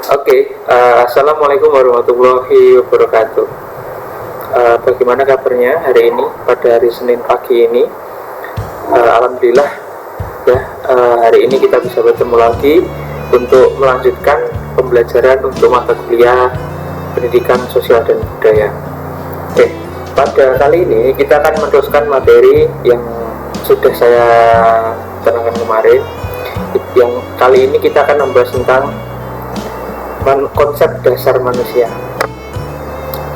Assalamualaikum warahmatullahi wabarakatuh. Bagaimana kabarnya hari ini pada hari Senin pagi ini? Alhamdulillah ya, hari ini kita bisa bertemu lagi untuk melanjutkan pembelajaran untuk mata kuliah pendidikan sosial dan budaya. Pada kali ini kita akan meneruskan materi yang sudah saya terangkan kemarin. Yang kali ini kita akan membahas tentang konsep dasar manusia.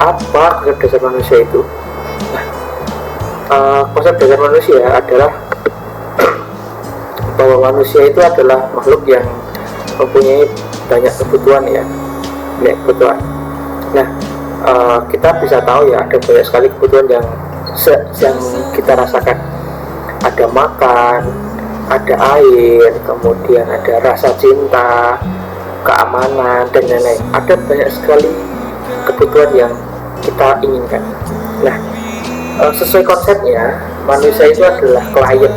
Apa konsep dasar manusia itu? Konsep dasar manusia adalah bahwa manusia itu adalah makhluk yang mempunyai banyak kebutuhan kebutuhan. Kita bisa tahu ya, ada banyak sekali kebutuhan yang kita rasakan. Ada makan, ada air, kemudian ada rasa cinta, keamanan, dan lain-lain. Ada banyak sekali kebutuhan yang kita inginkan. Sesuai konsepnya, manusia itu adalah klien.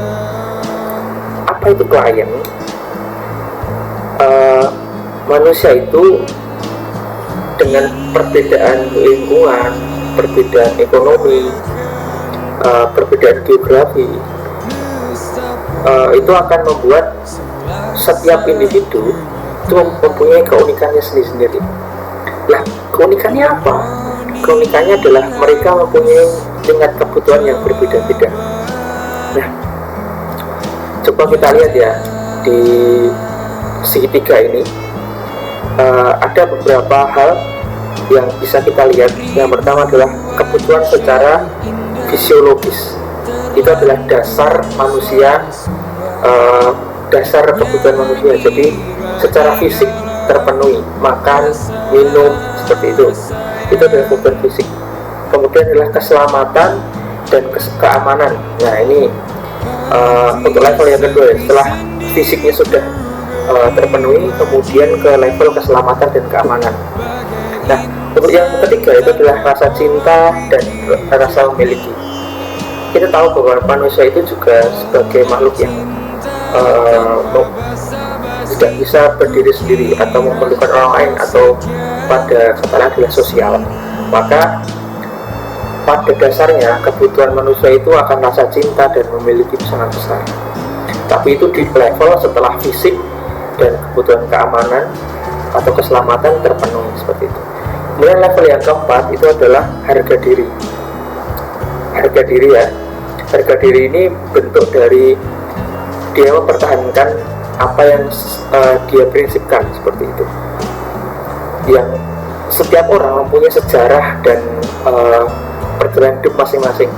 Apa itu klien? Manusia itu dengan perbedaan lingkungan, perbedaan ekonomi, perbedaan geografi, itu akan membuat setiap individu itu mempunyai keunikannya sendiri-sendiri. Keunikannya apa? Keunikannya adalah mereka mempunyai tingkat kebutuhan yang berbeda-beda. Coba kita lihat ya, di segitiga ini ada beberapa hal yang bisa kita lihat. Yang pertama adalah kebutuhan secara fisiologis. Itu adalah dasar manusia, dasar kebutuhan manusia. Jadi secara fisik terpenuhi, makan, minum, seperti itu adalah kebutuhan fisik. Kemudian adalah keselamatan dan keamanan. Ini untuk level yang kedua ya. Setelah fisiknya sudah terpenuhi, kemudian ke level keselamatan dan keamanan. Untuk yang ketiga itu adalah rasa cinta dan rasa memiliki. Kita tahu bahwa manusia itu juga sebagai makhluk yang tidak bisa berdiri sendiri atau memerlukan orang lain, atau pada kata lain adalah sosial. Maka pada dasarnya kebutuhan manusia itu akan rasa cinta dan memiliki sangat besar. Tapi itu di level setelah fisik dan kebutuhan keamanan atau keselamatan terpenuhi, seperti itu. Kemudian level yang keempat itu adalah harga diri. Harga diri ya. Harga diri ini bentuk dari dia mempertahankan apa yang dia prinsipkan, seperti itu. Yang setiap orang mempunyai sejarah dan perjalanan hidup masing-masing.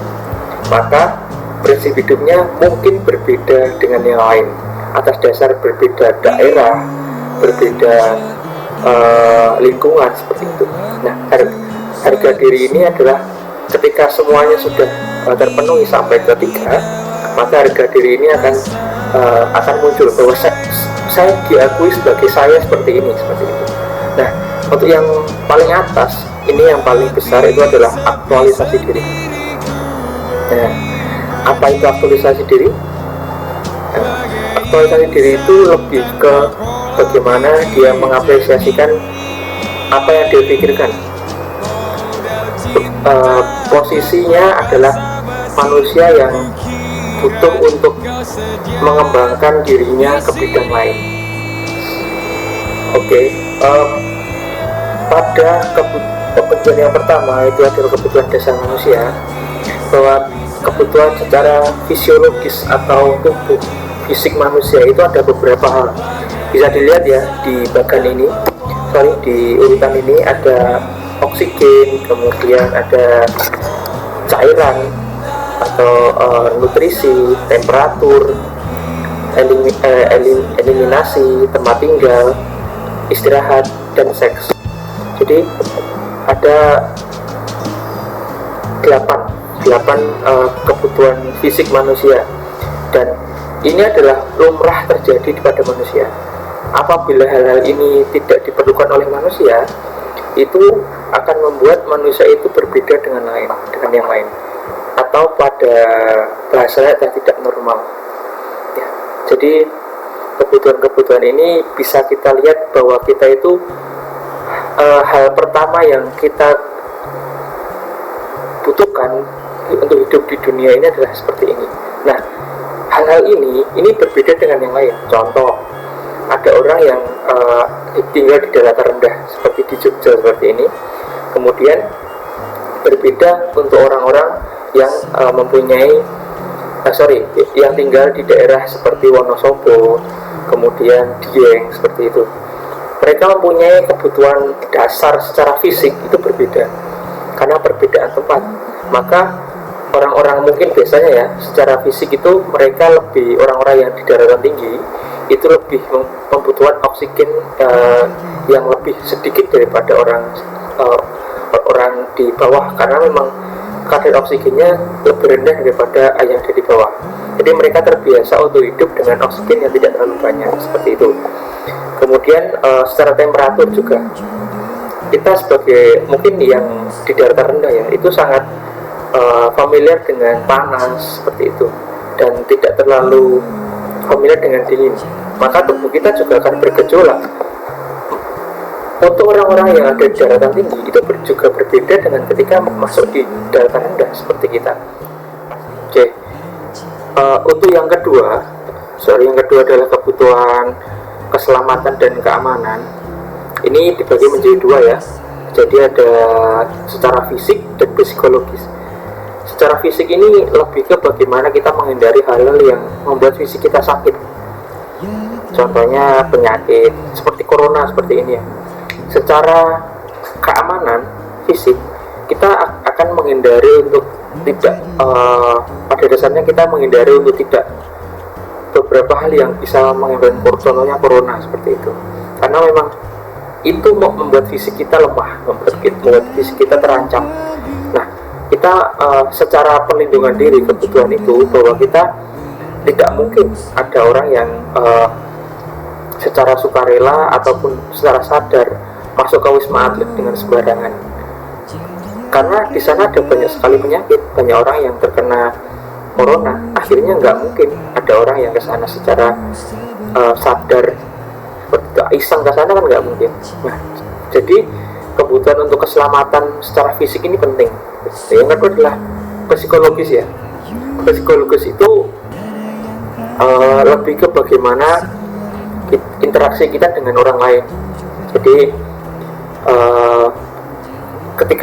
Maka prinsip hidupnya mungkin berbeda dengan yang lain atas dasar berbeda daerah, berbeda lingkungan, seperti itu. Harga diri ini adalah ketika semuanya sudah terpenuhi sampai ketiga, maka harga diri ini akan muncul bahwa saya diakui sebagai saya seperti ini, seperti itu. Untuk yang paling atas ini, yang paling besar itu adalah aktualisasi diri. Apa itu aktualisasi diri? Aktualisasi diri itu lebih ke bagaimana dia mengapresiasikan apa yang dia pikirkan. Posisinya adalah manusia yang butuh untuk mengembangkan dirinya ke bidang lain. Pada kebutuhan yang pertama itu adalah kebutuhan dasar manusia, bahwa kebutuhan secara fisiologis atau tubuh fisik manusia itu ada beberapa hal. Bisa dilihat ya di bagian ini, di urutan ini ada oksigen, kemudian ada cairan atau nutrisi, temperatur, eliminasi, tempat tinggal, istirahat, dan seks. Jadi ada 8 kebutuhan fisik manusia, dan ini adalah lumrah terjadi pada manusia. Apabila hal-hal ini tidak diperlukan oleh manusia, itu akan membuat manusia itu berbeda dengan yang lain, atau pada bahasanya tidak normal. Jadi kebutuhan-kebutuhan ini bisa kita lihat bahwa kita itu hal pertama yang kita butuhkan untuk hidup di dunia ini adalah seperti ini. Nah, hal-hal ini berbeda dengan yang lain. Contoh, ada orang yang tinggal di daerah terendah seperti di Jogja seperti ini. Kemudian berbeda untuk orang-orang yang yang tinggal di daerah seperti Wonosobo, kemudian Dieng seperti itu. Mereka mempunyai kebutuhan dasar secara fisik itu berbeda karena perbedaan tempat. Maka orang-orang mungkin biasanya ya secara fisik itu mereka lebih, orang-orang yang di daratan tinggi itu lebih membutuhkan oksigen yang lebih sedikit daripada orang di bawah, karena memang kadar oksigennya lebih rendah daripada yang ada di bawah. Jadi mereka terbiasa untuk hidup dengan oksigen yang tidak terlalu banyak seperti itu. Kemudian secara temperatur juga, kita sebagai mungkin yang di daratan rendah ya itu sangat familiar dengan panas seperti itu dan tidak terlalu familiar dengan dingin. Maka tubuh kita juga akan bergejolak. Untuk orang-orang yang ada di daratan tinggi itu juga berbeda dengan ketika masuk di daratan rendah seperti kita. Oke. Untuk yang kedua adalah kebutuhan keselamatan dan keamanan. Ini dibagi menjadi dua ya. Jadi ada secara fisik dan psikologis. Secara fisik ini lebih ke bagaimana kita menghindari hal-hal yang membuat fisik kita sakit. Contohnya penyakit seperti corona seperti ini ya. Secara keamanan fisik, kita akan menghindari untuk tidak pada dasarnya kita menghindari untuk tidak beberapa hal yang bisa mengakibatkan, contohnya corona seperti itu, karena memang itu membuat fisik kita lemah, membuat fisik kita terancam. Nah, kita secara perlindungan diri, kebutuhan itu bahwa kita tidak mungkin ada orang yang secara sukarela ataupun secara sadar masuk ke wisma atlet dengan sembarangan, karena di sana ada banyak sekali penyakit, banyak orang yang terkena corona. Akhirnya nggak mungkin ada orang yang ke sana secara sadar iseng ke sana, kan nggak mungkin. Nah, jadi kebutuhan untuk keselamatan secara fisik ini penting. Yang kedua adalah psikologis ya. Psikologis itu lebih ke bagaimana interaksi kita dengan orang lain. Jadi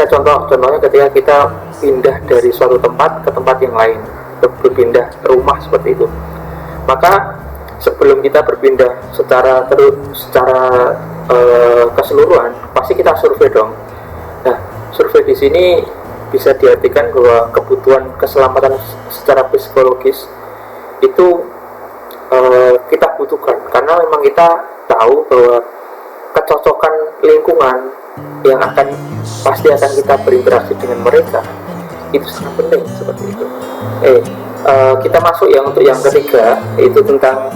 contohnya ketika kita pindah dari suatu tempat ke tempat yang lain, berpindah rumah seperti itu, maka sebelum kita berpindah secara keseluruhan pasti kita survei dong. Nah, survei di sini bisa diartikan bahwa kebutuhan keselamatan secara psikologis itu kita butuhkan, karena memang kita tahu bahwa kecocokan lingkungan yang pasti akan kita berinteraksi dengan mereka itu sangat penting seperti itu. Kita masuk untuk yang ketiga, yaitu tentang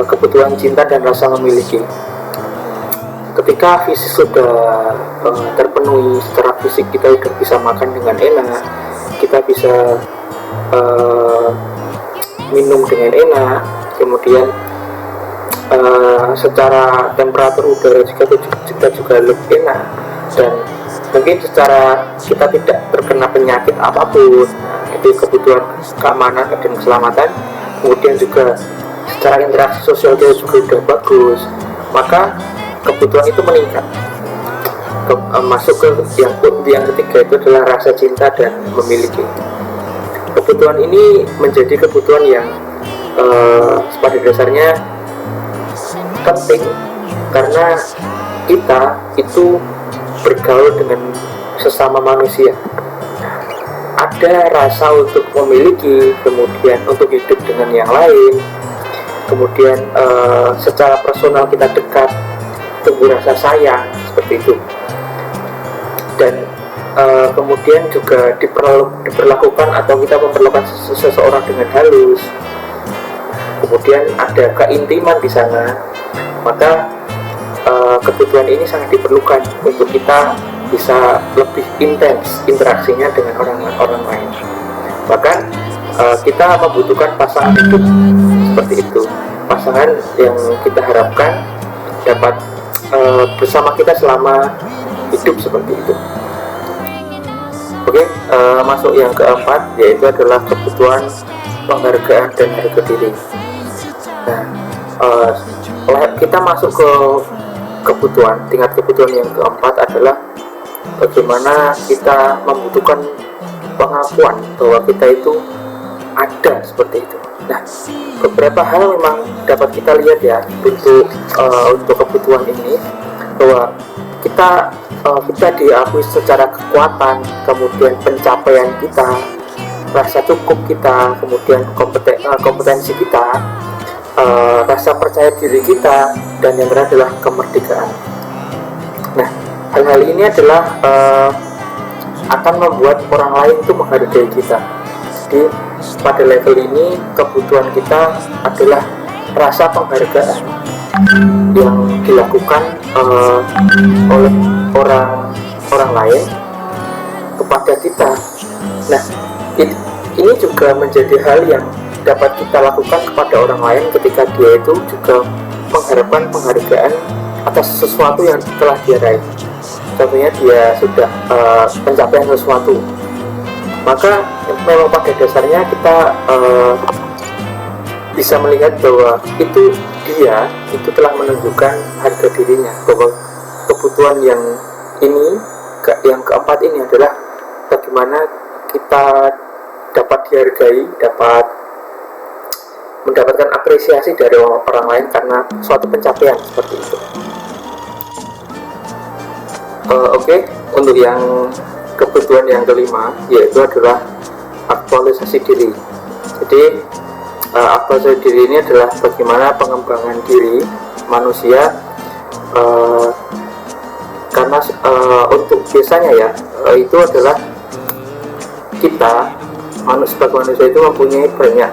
kebutuhan cinta dan rasa memiliki. Ketika fisik sudah terpenuhi, secara fisik kita sudah bisa makan dengan enak, kita bisa minum dengan enak, kemudian secara temperatur udara kita juga lebih enak, dan mungkin secara kita tidak terkena penyakit apapun. Itu kebutuhan keamanan dan keselamatan. Kemudian juga secara interaksi sosial kita juga sudah bagus, maka kebutuhan itu meningkat. Masuk ke yang ketiga, itu adalah rasa cinta dan memiliki. Kebutuhan ini menjadi kebutuhan yang pada dasarnya penting, karena kita itu bergaul dengan sesama manusia. Ada rasa untuk memiliki, kemudian untuk hidup dengan yang lain, kemudian secara personal kita dekat, tumbuh rasa sayang seperti itu, dan kemudian juga diperlakukan atau kita memperlakukan seseorang dengan halus. Kemudian ada keintiman di sana, maka kebutuhan ini sangat diperlukan untuk kita bisa lebih intens interaksinya dengan orang lain. Bahkan kita membutuhkan pasangan hidup seperti itu, pasangan yang kita harapkan dapat bersama kita selama hidup seperti itu. Oke, masuk yang keempat, yaitu adalah kebutuhan penghargaan dan harga diri. Nah, kita masuk ke kebutuhan, tingkat kebutuhan yang keempat adalah bagaimana kita membutuhkan pengakuan bahwa kita itu ada, seperti itu. Nah, beberapa hal memang dapat kita lihat ya untuk kebutuhan ini, bahwa kita diakui secara kekuatan, kemudian pencapaian kita, rasa cukup kita, kemudian kompetensi kita, rasa percaya diri kita, dan yang terakhir adalah kemerdekaan. Nah, hal-hal ini adalah akan membuat orang lain itu menghargai kita. Jadi pada level ini kebutuhan kita adalah rasa penghargaan yang dilakukan oleh orang lain kepada kita. Nah, ini juga menjadi hal yang dapat kita lakukan kepada orang lain ketika dia itu juga mengharapkan penghargaan atas sesuatu yang telah dia raih. Contohnya dia sudah pencapaian sesuatu, maka memang pada dasarnya kita bisa melihat bahwa dia telah menunjukkan harga dirinya, bahwa kebutuhan yang keempat ini adalah bagaimana kita dapat dihargai, dapat mendapatkan apresiasi dari orang lain karena suatu pencapaian seperti itu. Oke, untuk yang kebutuhan yang kelima, yaitu adalah aktualisasi diri. Jadi aktualisasi diri ini adalah bagaimana pengembangan diri manusia, karena untuk biasanya ya itu adalah kita sebagai manusia itu mempunyai banyak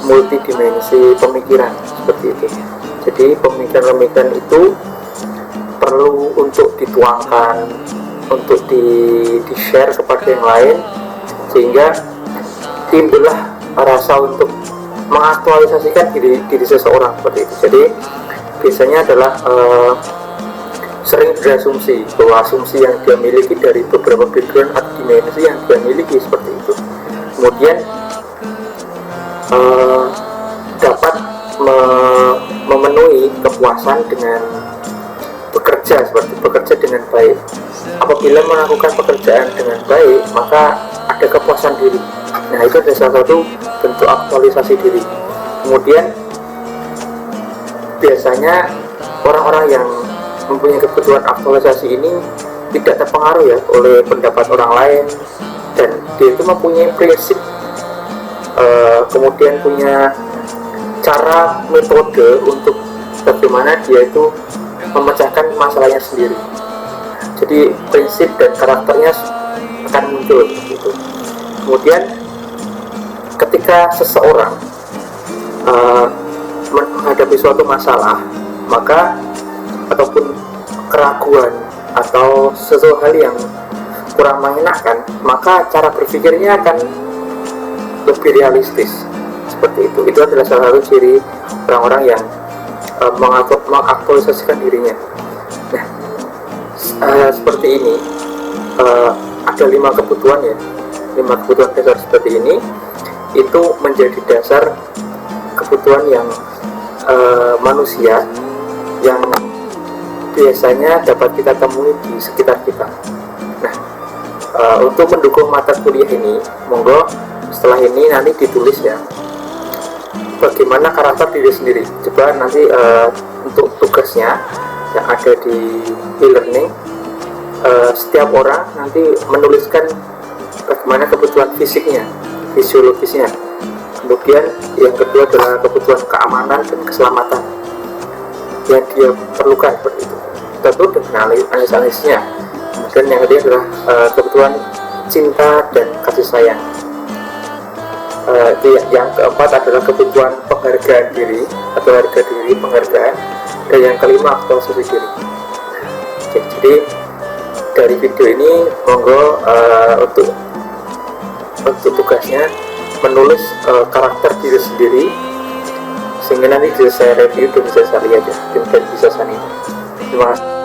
multidimensi pemikiran seperti itu. Jadi pemikiran-pemikiran itu perlu untuk dituangkan, untuk di-share kepada yang lain, sehingga timbullah rasa untuk mengaktualisasikan diri seseorang seperti itu. Jadi biasanya adalah sering berasumsi bahwa asumsi yang dia miliki dari beberapa background atau dimensi yang dia miliki seperti itu, kemudian dapat memenuhi kepuasan dengan bekerja dengan baik. Apabila melakukan pekerjaan dengan baik, maka ada kepuasan diri. Nah, itu adalah salah satu bentuk aktualisasi diri. Kemudian biasanya orang-orang yang mempunyai kebutuhan aktualisasi ini tidak terpengaruh ya oleh pendapat orang lain, dan dia itu mempunyai prinsip, kemudian punya cara, metode untuk bagaimana dia itu memecahkan masalahnya sendiri. Jadi prinsip dan karakternya akan muncul gitu. Kemudian ketika seseorang menghadapi suatu masalah, maka ataupun keraguan atau sesuatu hal yang kurang mengenakan, maka cara berpikirnya akan lebih realistis seperti itu. Itu adalah salah satu ciri orang-orang yang mengaktualisasikan dirinya. Nah, seperti ini ada 5 kebutuhan ya, 5 kebutuhan dasar seperti ini, itu menjadi dasar kebutuhan yang manusia yang biasanya dapat kita temui di sekitar kita. Nah, untuk mendukung mata kuliah ini, monggo setelah ini nanti ditulis ya bagaimana karakter diri sendiri. Coba nanti untuk tugasnya yang ada di e-learning, setiap orang nanti menuliskan bagaimana kebutuhan fisiknya, fisiologisnya. Kemudian yang kedua adalah kebutuhan keamanan dan keselamatan yang dia perlukan seperti itu, tentu dengan analisisnya. Kemudian yang ketiga adalah kebutuhan cinta dan kasih sayang. Yang keempat adalah kebutuhan penghargaan diri atau harga diri, penghargaan. Dan yang kelima aktualisasi diri. Jadi dari video ini monggo untuk tugasnya menulis karakter diri sendiri, sehingga nanti bisa saya review dan bisa saya lihat ya, dan bisa saya nilai. Terima kasih.